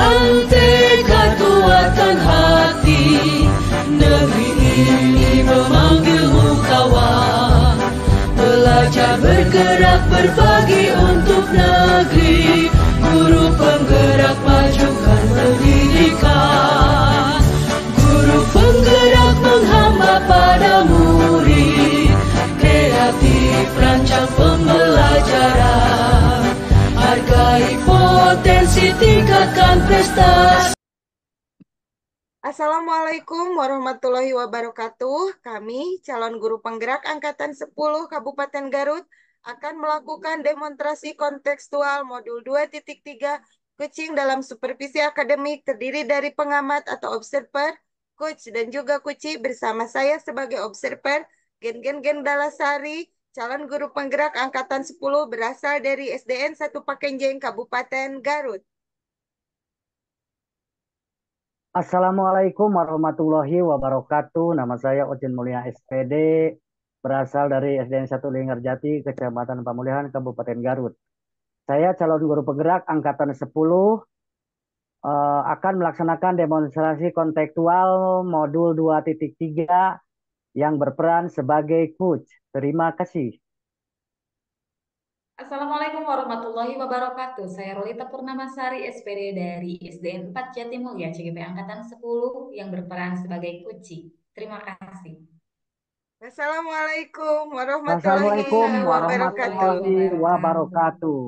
Dengan tekad kuatkan hati, negeri ini memanggilmu kawan. Belajar bergerak berbagi untuk negeri, guru penggerak majukan pendidikan. Guru penggerak menghamba pada murid, kreatif rancang pembelajaran. Hargai potensi, tingkatkan prestasi. Assalamualaikum warahmatullahi wabarakatuh. Kami, calon guru penggerak Angkatan 10 Kabupaten Garut, akan melakukan demonstrasi kontekstual modul 2.3 Kucing dalam supervisi akademik terdiri dari pengamat atau observer, coach, dan juga kuci bersama saya sebagai observer, Gen Dalasari, calon guru penggerak Angkatan 10 berasal dari SDN 1 Pakenjeng, Kabupaten Garut. Assalamualaikum warahmatullahi wabarakatuh. Nama saya Ocin Mulia SPD, berasal dari SDN 1 Linggarjati, Kecamatan Pamulihan, Kabupaten Garut. Saya calon guru penggerak Angkatan 10 akan melaksanakan demonstrasi kontekstual modul 2.3 yang berperan sebagai coach. Terima kasih. Assalamualaikum warahmatullahi wabarakatuh. Saya Rolita Purnamasari, SPD dari SDN 4 Jatimulya, CGP Angkatan 10 yang berperan sebagai kuci. Terima kasih. Assalamualaikum warahmatullahi Wassalamualaikum wabarakatuh. warahmatullahi wabarakatuh.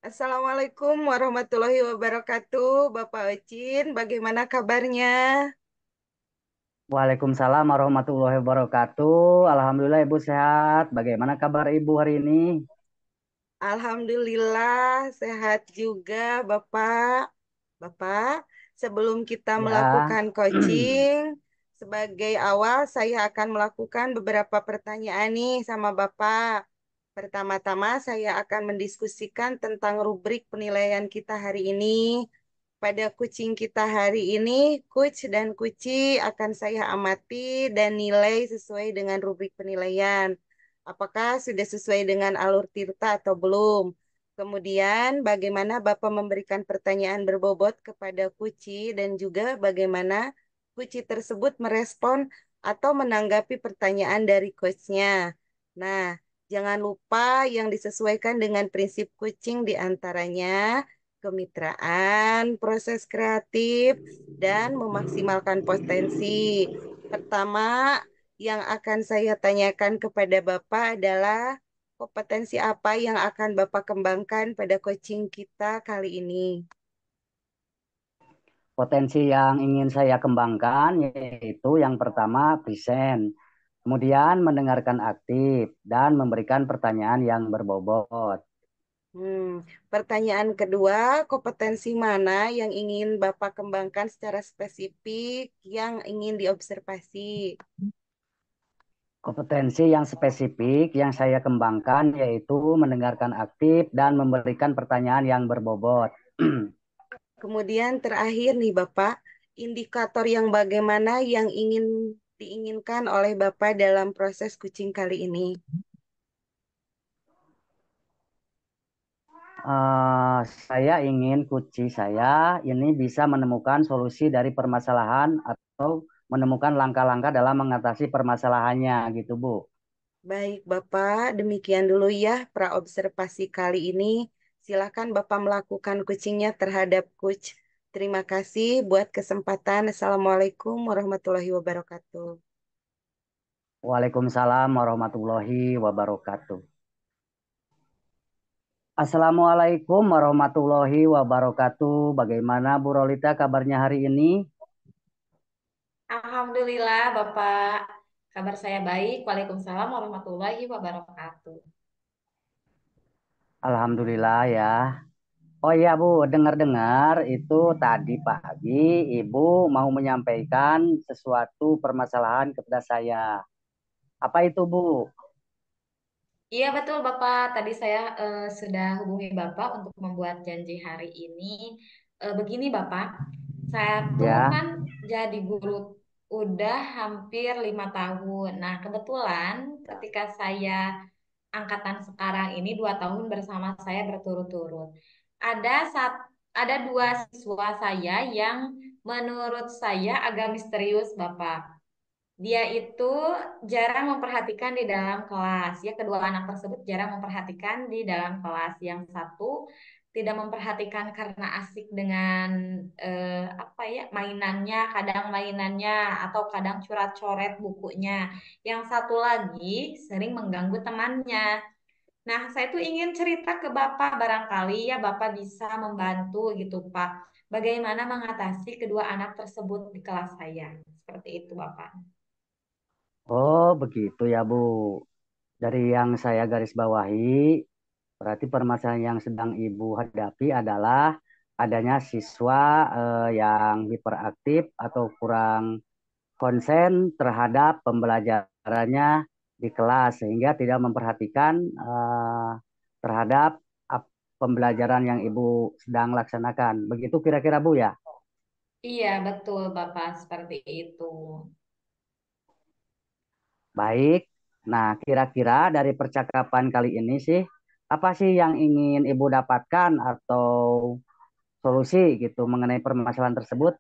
Assalamualaikum warahmatullahi wabarakatuh. Bapak Ocin, bagaimana kabarnya? Waalaikumsalam warahmatullahi wabarakatuh. Alhamdulillah Ibu sehat. Bagaimana kabar Ibu hari ini? Alhamdulillah sehat juga, Bapak. Bapak, sebelum kita Ya. melakukan coaching, sebagai awal saya akan melakukan beberapa pertanyaan nih sama Bapak. Pertama-tama saya akan mendiskusikan tentang rubrik penilaian kita hari ini. Pada kucing kita hari ini, coach dan kuci akan saya amati dan nilai sesuai dengan rubrik penilaian. Apakah sudah sesuai dengan alur Tirta atau belum? Kemudian bagaimana Bapak memberikan pertanyaan berbobot kepada kuci dan juga bagaimana kuci tersebut merespon atau menanggapi pertanyaan dari coachnya. Nah, jangan lupa yang disesuaikan dengan prinsip kucing diantaranya kemitraan, proses kreatif, dan memaksimalkan potensi. Pertama, yang akan saya tanyakan kepada Bapak adalah kompetensi apa yang akan Bapak kembangkan pada coaching kita kali ini? Potensi yang ingin saya kembangkan yaitu yang pertama present, kemudian mendengarkan aktif dan memberikan pertanyaan yang berbobot. Pertanyaan kedua, kompetensi mana yang ingin Bapak kembangkan secara spesifik yang ingin diobservasi? Kompetensi yang spesifik yang saya kembangkan yaitu mendengarkan aktif dan memberikan pertanyaan yang berbobot. Kemudian terakhir nih Bapak, indikator yang bagaimana yang diinginkan oleh Bapak dalam proses kucing kali ini? Saya ingin kuci saya ini bisa menemukan solusi dari permasalahan atau menemukan langkah-langkah dalam mengatasi permasalahannya gitu Bu. Baik Bapak, demikian dulu ya praobservasi kali ini. Silakan Bapak melakukan kucingnya terhadap coach. Terima kasih buat kesempatan. Assalamualaikum warahmatullahi wabarakatuh. Waalaikumsalam warahmatullahi wabarakatuh. Assalamualaikum warahmatullahi wabarakatuh. Bagaimana Bu Rolita kabarnya hari ini? Alhamdulillah, Bapak. Kabar saya baik. Waalaikumsalam warahmatullahi wabarakatuh. Alhamdulillah ya. Oh iya Bu, dengar-dengar itu tadi pagi Ibu mau menyampaikan sesuatu permasalahan kepada saya. Apa itu Bu? Iya betul Bapak, tadi saya sudah hubungi Bapak untuk membuat janji hari ini. Begini Bapak, saya tuh Ya, kan jadi guru udah hampir 5 tahun. Nah kebetulan ketika saya angkatan sekarang ini 2 tahun bersama saya berturut-turut. Ada saat ada dua siswa saya yang menurut saya agak misterius Bapak. Dia itu jarang memperhatikan di dalam kelas. Ya, kedua anak tersebut jarang memperhatikan di dalam kelas. Yang satu tidak memperhatikan karena asik dengan apa ya mainannya, kadang mainannya atau kadang coret-coret bukunya. Yang satu lagi sering mengganggu temannya. Nah, saya tuh ingin cerita ke Bapak, barangkali ya Bapak bisa membantu gitu, Pak. Bagaimana mengatasi kedua anak tersebut di kelas saya. Seperti itu, Bapak. oh begitu ya Bu. Dari yang saya garis bawahi, berarti permasalahan yang sedang Ibu hadapi adalah adanya siswa yang hiperaktif atau kurang konsen terhadap pembelajarannya di kelas sehingga tidak memperhatikan terhadap pembelajaran yang Ibu sedang laksanakan. Begitu kira-kira Bu ya? Iya, betul Bapak, seperti itu. Baik. Nah, kira-kira dari percakapan kali ini sih, apa sih yang ingin Ibu dapatkan atau solusi gitu mengenai permasalahan tersebut?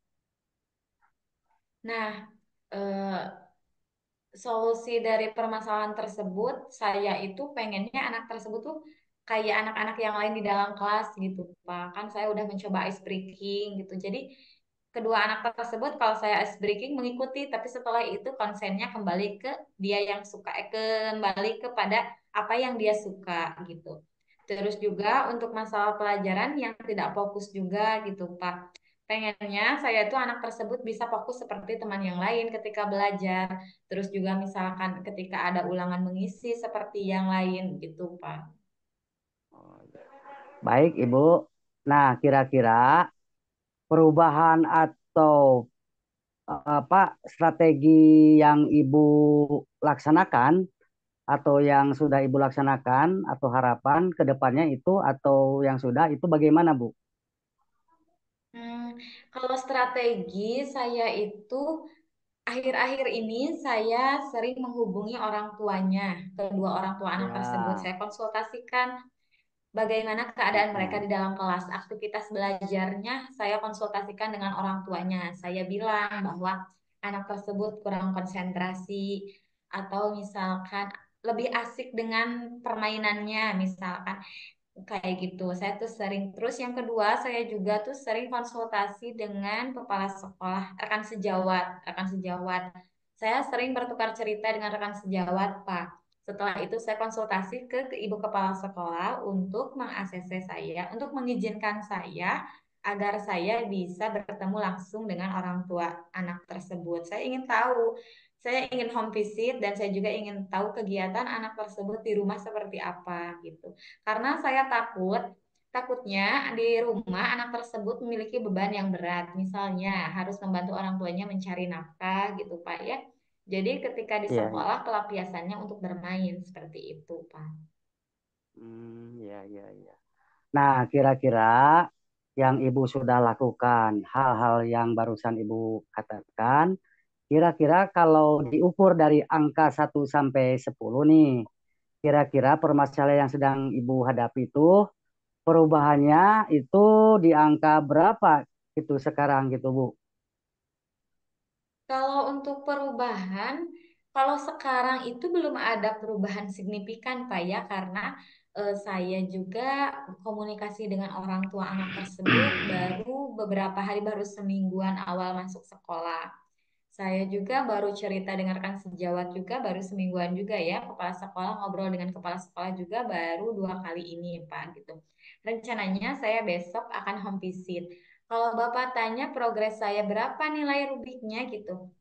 Nah, solusi dari permasalahan tersebut, saya itu pengennya anak tersebut tuh kayak anak-anak yang lain di dalam kelas gitu, Pak. Kan saya udah mencoba ice breaking gitu. Jadi kedua anak tersebut kalau saya ice breaking mengikuti, tapi setelah itu konsennya kembali ke dia yang suka, kembali kepada apa yang dia suka gitu. Terus juga untuk masalah pelajaran yang tidak fokus juga gitu, Pak. Pengennya saya itu anak tersebut bisa fokus seperti teman yang lain ketika belajar. Terus juga misalkan ketika ada ulangan mengisi seperti yang lain gitu, Pak. Baik, Ibu. Nah, kira-kira perubahan atau apa strategi yang Ibu laksanakan atau yang sudah Ibu laksanakan atau harapan ke depannya itu atau yang sudah itu bagaimana, Bu? Hmm, kalau strategi saya itu akhir-akhir ini saya sering menghubungi orang tuanya, kedua orang tua anak tersebut. Ya. Saya konsultasikan bagaimana keadaan mereka Mm-mm. di dalam kelas. Aktivitas belajarnya saya konsultasikan dengan orang tuanya. Saya bilang bahwa anak tersebut kurang konsentrasi atau misalkan lebih asik dengan permainannya, misalkan kayak gitu. Saya tuh sering. Terus yang kedua, saya juga tuh sering konsultasi dengan kepala sekolah, rekan sejawat, rekan sejawat. Saya sering bertukar cerita dengan rekan sejawat, Pak. Setelah itu saya konsultasi ke ibu kepala sekolah untuk meng-ACC saya, untuk mengizinkan saya agar saya bisa bertemu langsung dengan orang tua anak tersebut. Saya ingin home visit dan saya juga ingin tahu kegiatan anak tersebut di rumah seperti apa gitu. Karena saya takutnya di rumah anak tersebut memiliki beban yang berat. Misalnya harus membantu orang tuanya mencari nafkah gitu Pak ya. Jadi ketika di Iya, iya. sekolah pelampiasannya untuk bermain seperti itu Pak. Iya, iya, iya. Nah, kira-kira yang Ibu sudah lakukan, hal-hal yang barusan Ibu katakan, kira-kira kalau diukur dari angka 1 sampai 10 nih, kira-kira permasalahan yang sedang Ibu hadapi itu perubahannya itu di angka berapa itu sekarang gitu, Bu? Kalau untuk perubahan, kalau sekarang itu belum ada perubahan signifikan, Pak ya, karena saya juga komunikasi dengan orang tua anak tersebut baru beberapa hari, baru semingguan awal masuk sekolah. Saya juga baru cerita dengan rekan sejawat juga baru semingguan juga ya. Kepala sekolah ngobrol dengan kepala sekolah juga baru 2 kali ini, Pak, gitu. Rencananya saya besok akan home visit. Kalau Bapak tanya progres saya berapa nilai Rubiknya gitu.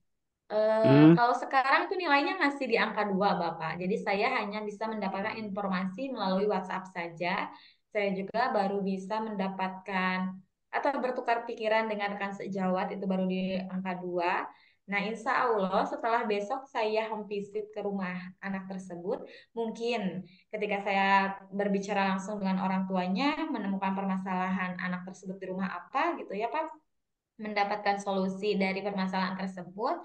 Hmm, Kalau sekarang tuh nilainya masih di angka 2, Bapak. Jadi saya hanya bisa mendapatkan informasi melalui WhatsApp saja. Saya juga baru bisa mendapatkan atau bertukar pikiran dengan rekan sejawat itu baru di angka 2. Nah, insya Allah setelah besok saya home visit ke rumah anak tersebut, mungkin ketika saya berbicara langsung dengan orang tuanya, menemukan permasalahan anak tersebut di rumah apa gitu ya Pak, mendapatkan solusi dari permasalahan tersebut,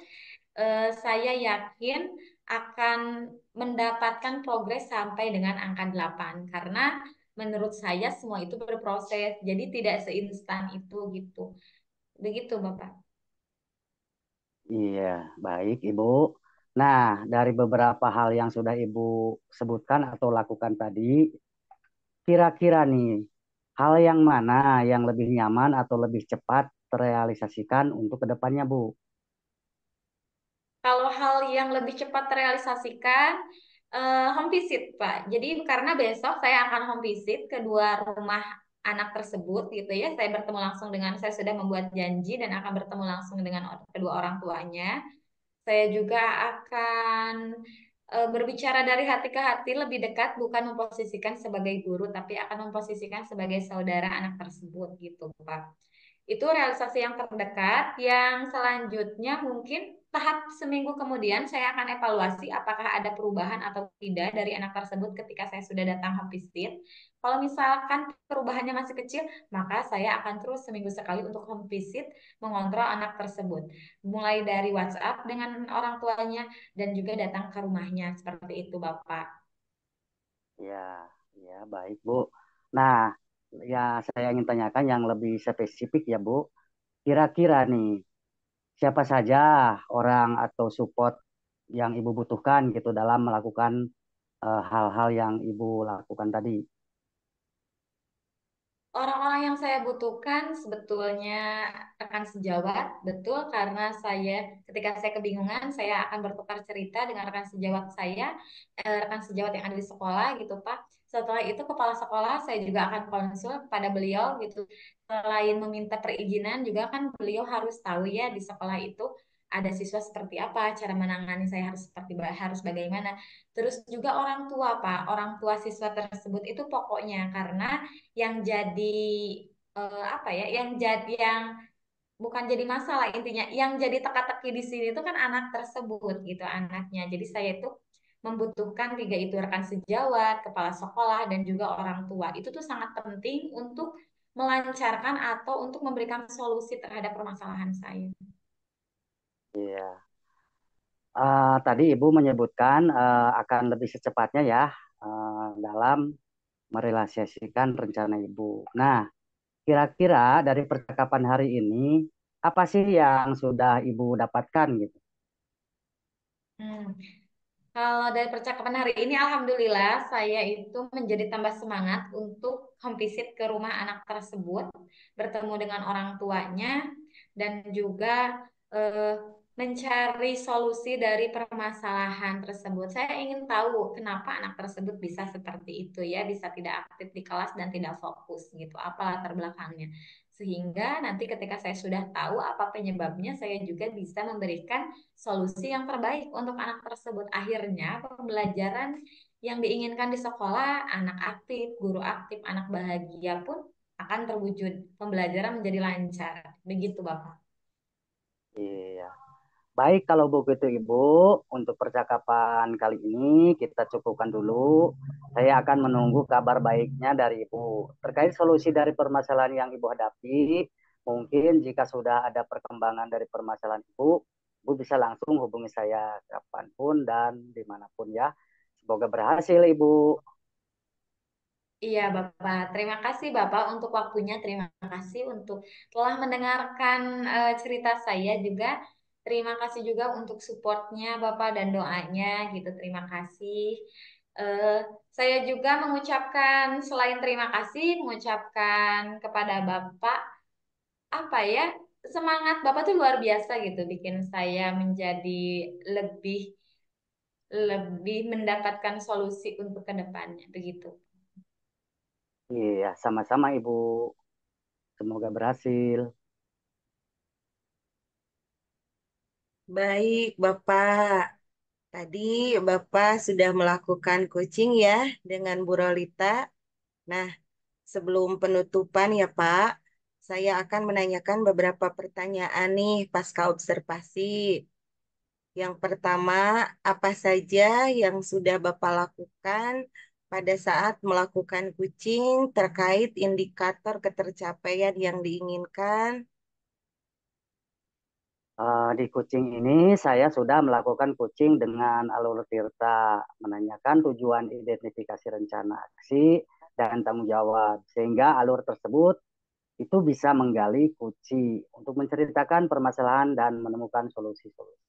saya yakin akan mendapatkan progres sampai dengan angka 8 karena menurut saya semua itu berproses, jadi tidak seinstan itu gitu. Begitu, Bapak. Iya, baik Ibu. Nah, dari beberapa hal yang sudah Ibu sebutkan atau lakukan tadi, kira-kira nih, hal yang mana yang lebih nyaman atau lebih cepat terrealisasikan untuk kedepannya, Bu? Kalau hal yang lebih cepat terrealisasikan, home visit, Pak. Jadi karena besok saya akan home visit kedua rumah anak tersebut gitu ya. Saya bertemu langsung dengan, saya sudah membuat janji dan akan bertemu langsung dengan kedua orang tuanya. Saya juga akan berbicara dari hati ke hati lebih dekat, bukan memposisikan sebagai guru, tapi akan memposisikan sebagai saudara anak tersebut gitu, Pak. Itu realisasi yang terdekat. Yang selanjutnya mungkin tahap seminggu kemudian saya akan evaluasi apakah ada perubahan atau tidak dari anak tersebut ketika saya sudah datang home visit. Kalau misalkan perubahannya masih kecil, maka saya akan terus seminggu sekali untuk home visit mengontrol anak tersebut. Mulai dari WhatsApp dengan orang tuanya dan juga datang ke rumahnya. Seperti itu, Bapak. Ya, ya baik Bu. Nah, ya saya ingin tanyakan yang lebih spesifik ya Bu. Kira-kira nih, siapa saja orang atau support yang Ibu butuhkan gitu dalam melakukan hal-hal yang Ibu lakukan tadi? Orang-orang yang saya butuhkan sebetulnya rekan sejawat, betul, karena saya ketika saya kebingungan, saya akan bertukar cerita dengan rekan sejawat saya, rekan sejawat yang ada di sekolah gitu, Pak. Setelah itu kepala sekolah saya juga akan konsul pada beliau gitu. Selain meminta perizinan juga kan beliau harus tahu ya di sekolah itu ada siswa seperti apa, cara menangani saya harus harus bagaimana. Terus juga orang tua, Pak, orang tua siswa tersebut itu pokoknya karena yang jadi apa ya yang bukan jadi masalah intinya yang jadi teka-teki di sini itu kan anak tersebut gitu anaknya jadi saya itu membutuhkan tiga itu rekan sejawat kepala sekolah dan juga orang tua itu tuh sangat penting untuk melancarkan atau untuk memberikan solusi terhadap permasalahan saya. Iya. Tadi Ibu menyebutkan akan lebih secepatnya ya dalam merealisasikan rencana Ibu. Nah, kira-kira dari percakapan hari ini, apa sih yang sudah Ibu dapatkan gitu? Hmm. Kalau dari percakapan hari ini, alhamdulillah saya itu menjadi tambah semangat untuk home visit ke rumah anak tersebut, bertemu dengan orang tuanya, dan juga eh, mencari solusi dari permasalahan tersebut. Saya ingin tahu kenapa anak tersebut bisa seperti itu ya, bisa tidak aktif di kelas dan tidak fokus gitu, apa latar belakangnya. Sehingga nanti ketika saya sudah tahu apa penyebabnya, saya juga bisa memberikan solusi yang terbaik untuk anak tersebut. Akhirnya pembelajaran yang diinginkan di sekolah, anak aktif, guru aktif, anak bahagia pun akan terwujud. Pembelajaran menjadi lancar. Begitu, Bapak. Iya. Baik, kalau begitu Ibu, untuk percakapan kali ini kita cukupkan dulu. Saya akan menunggu kabar baiknya dari Ibu. Terkait solusi dari permasalahan yang Ibu hadapi, mungkin jika sudah ada perkembangan dari permasalahan Ibu, Ibu bisa langsung hubungi saya kapanpun dan dimanapun ya. Semoga berhasil Ibu. Iya, Bapak. Terima kasih, Bapak, untuk waktunya. Terima kasih untuk telah mendengarkan cerita saya juga. Terima kasih juga untuk supportnya, Bapak, dan doanya, gitu. Terima kasih. Eh, saya juga mengucapkan, selain terima kasih, mengucapkan kepada Bapak, apa ya, semangat Bapak tuh luar biasa gitu, bikin saya menjadi lebih lebih mendapatkan solusi untuk kedepannya, begitu. Iya, sama-sama Ibu. Semoga berhasil. Baik, Bapak. Tadi Bapak sudah melakukan coaching ya dengan Bu Rolita. Nah, sebelum penutupan ya Pak, saya akan menanyakan beberapa pertanyaan nih pasca observasi. Yang pertama, apa saja yang sudah Bapak lakukan pada saat melakukan kucing terkait indikator ketercapaian yang diinginkan? Di kucing ini saya sudah melakukan kucing dengan alur tirta, menanyakan tujuan identifikasi rencana aksi dan tanggung jawab, sehingga alur tersebut itu bisa menggali kunci untuk menceritakan permasalahan dan menemukan solusi-solusi.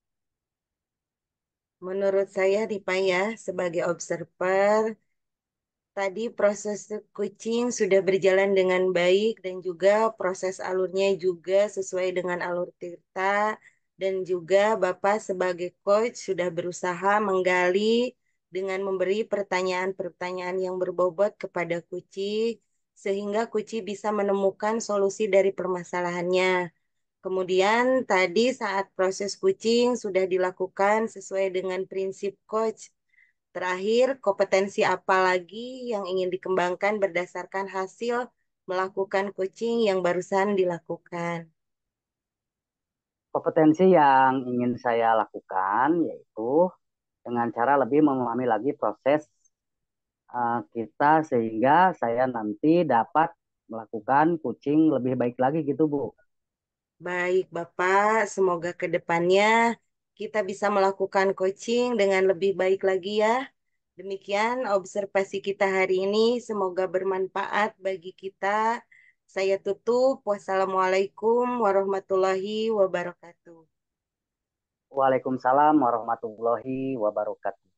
Menurut saya nih Pak ya, sebagai observer, tadi proses kucing sudah berjalan dengan baik dan juga proses alurnya juga sesuai dengan alur Tirta dan juga Bapak sebagai coach sudah berusaha menggali dengan memberi pertanyaan-pertanyaan yang berbobot kepada kucing sehingga kucing bisa menemukan solusi dari permasalahannya. Kemudian tadi saat proses kucing sudah dilakukan sesuai dengan prinsip coach. Terakhir, kompetensi apa lagi yang ingin dikembangkan berdasarkan hasil melakukan coaching yang barusan dilakukan? Kompetensi yang ingin saya lakukan yaitu dengan cara lebih memahami lagi proses kita sehingga saya nanti dapat melakukan coaching lebih baik lagi gitu Bu. Baik, Bapak, semoga ke depannya kita bisa melakukan coaching dengan lebih baik lagi ya. Demikian observasi kita hari ini, semoga bermanfaat bagi kita. Saya tutup. Wassalamualaikum warahmatullahi wabarakatuh. Waalaikumsalam warahmatullahi wabarakatuh.